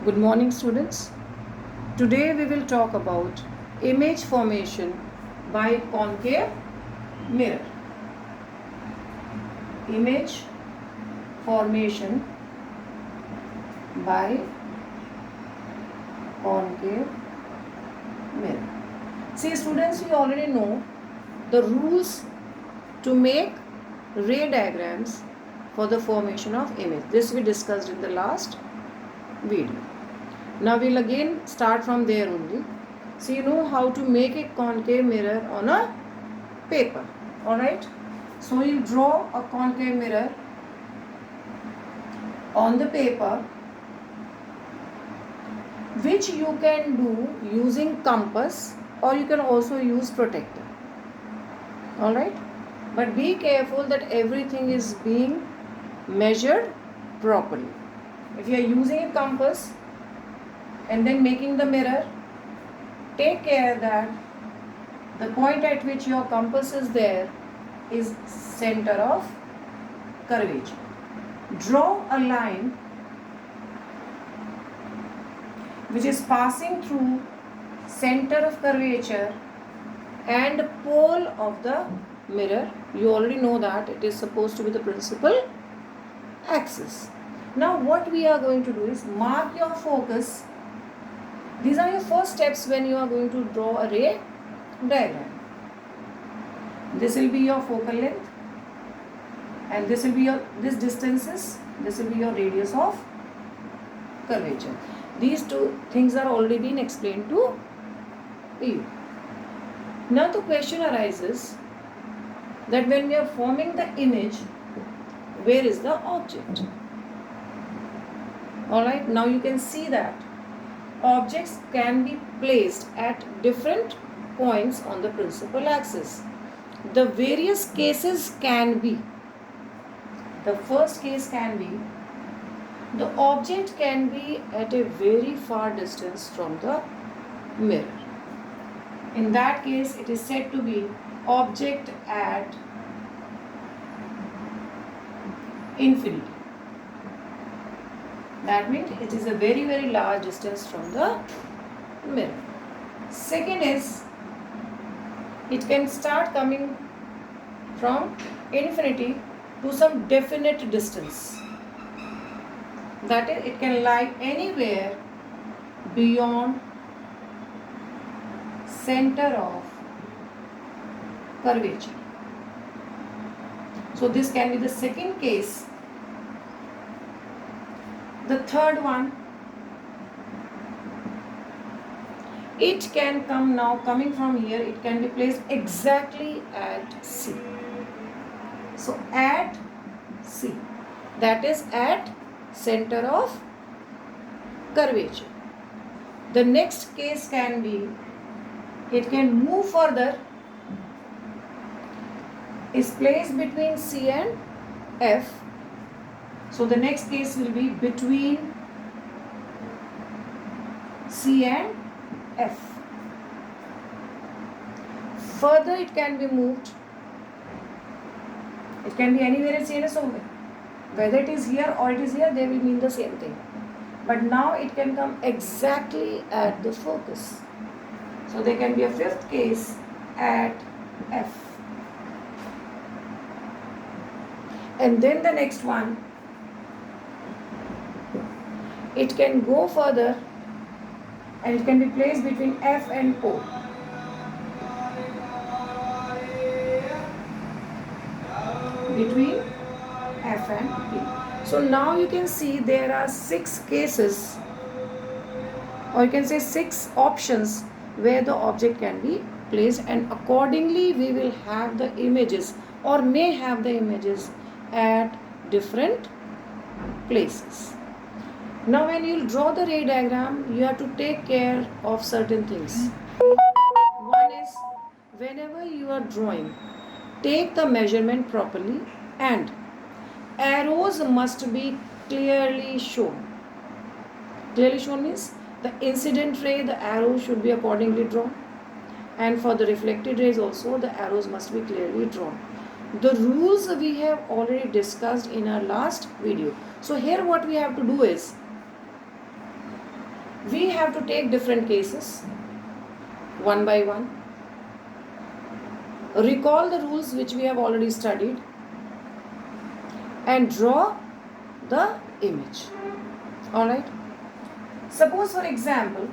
Good morning, students. Today we will talk about image formation by concave mirror. Image formation by concave mirror. See, students, we already know the rules to make ray diagrams for the formation of image. This we discussed in the last video. Now we'll again start from there only. So you know how to make a concave mirror on a paper. Alright. So you draw a concave mirror on the paper, which you can do using compass, or you can also use protractor. Alright. But be careful that everything is being measured properly. If you are using a compass and then making the mirror, take care that the point at which your compass is there is center of curvature. Draw a line which is passing through center of curvature and pole of the mirror. You already know that it is supposed to be the principal axis. Now what we are going to do is mark your focus. These are your first steps when you are going to draw a ray diagram. This will be your focal length, and this will be your this will be your radius of curvature. These two things are already been explained to you. Now the question arises that when we are forming the image, where is the object? Alright, now you can see that objects can be placed at different points on the principal axis. The various cases can be, the first case can be, the object can be at a very far distance from the mirror. In that case, it is said to be object at infinity. That means it is a very, very large distance from the mirror. Second is, it can start coming from infinity to some definite distance. That is, it can lie anywhere beyond center of curvature. So this can be the second case. The third one, it can come now, coming from here, it can be placed exactly at C. So at C, that is at center of curvature. The next case can be, it can move further, is placed between C and F. So the next case will be between C and F. Further it can be moved. It can be anywhere in C and so whether it is here or it is here, they will mean the same thing. But now it can come exactly at the focus. So there can be a fifth case at F. And then the next one, it can go further and it can be placed between F and O. Between F and P. So now you can see there are 6 cases, or you can say 6 options where the object can be placed, and accordingly we will have the images or may have the images at different places. Now when you draw the ray diagram, you have to take care of certain things. One is, whenever you are drawing, take the measurement properly and arrows must be clearly shown. Clearly shown means the incident ray, the arrow should be accordingly drawn, and for the reflected rays also the arrows must be clearly drawn. The rules we have already discussed in our last video. So here what we have to do is, We have to take different cases one by one. Recall the rules which we have already studied and draw the image. Alright. Suppose for example,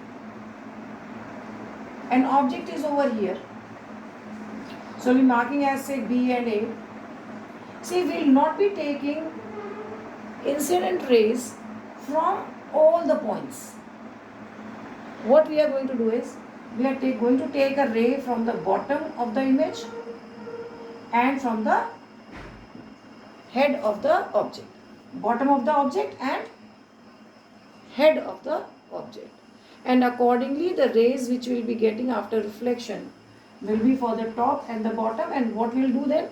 an object is over here. So we are marking as say B and A. See, we will not be taking incident rays from all the points. What we are going to do is, we are going to take a ray from the bottom of the image and from the head of the object. Bottom of the object and head of the object. And accordingly, the rays which we will be getting after reflection will be for the top and the bottom. And what we will do then?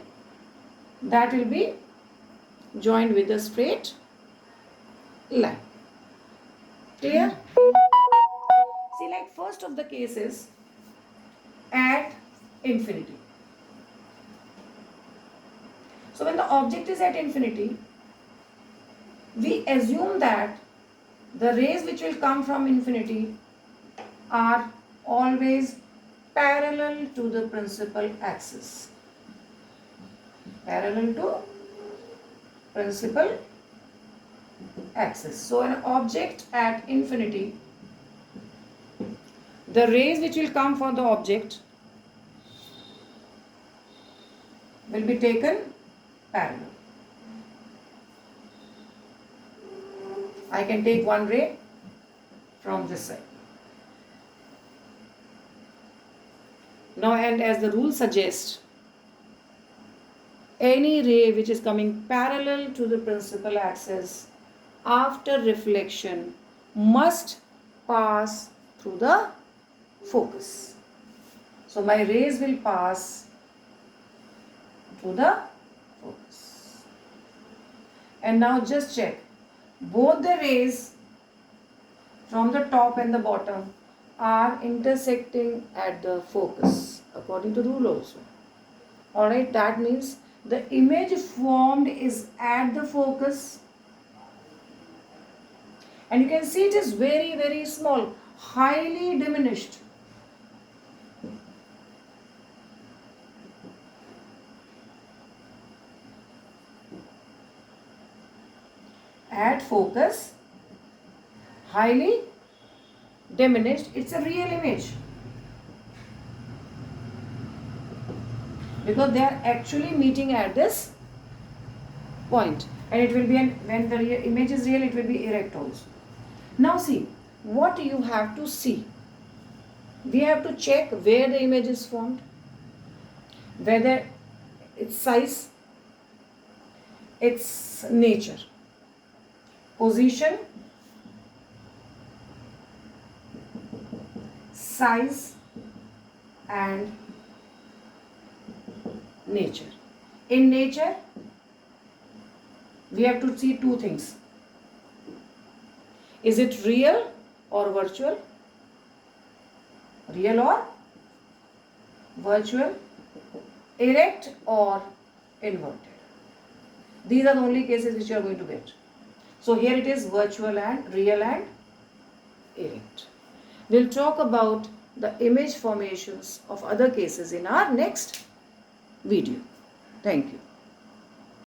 That will be joined with a straight line. Clear? See, like first of the cases at infinity. So when the object is at infinity, we assume that the rays which will come from infinity are always parallel to the principal axis. Parallel to principal axis. So an object at infinity, the rays which will come from the object will be taken parallel. I can take one ray from this side. Now, and as the rule suggests, any ray which is coming parallel to the principal axis after reflection must pass through the focus. So my rays will pass through the focus. And now just check. Both the rays from the top and the bottom are intersecting at the focus according to rule also. Alright, that means the image formed is at the focus. And you can see it is very, very small, highly diminished. At focus, highly diminished. It's a real image because they are actually meeting at this point, and it will be when the image is real, it will be erect also. Now see what you have to see. We have to check where the image is formed, whether its size, its nature, position, size and nature. In nature, we have to see two things. Is it real or virtual? Real or virtual? Erect or inverted? These are the only cases which you are going to get. So here it is virtual and real and erect. We'll talk about the image formations of other cases in our next video. Thank you.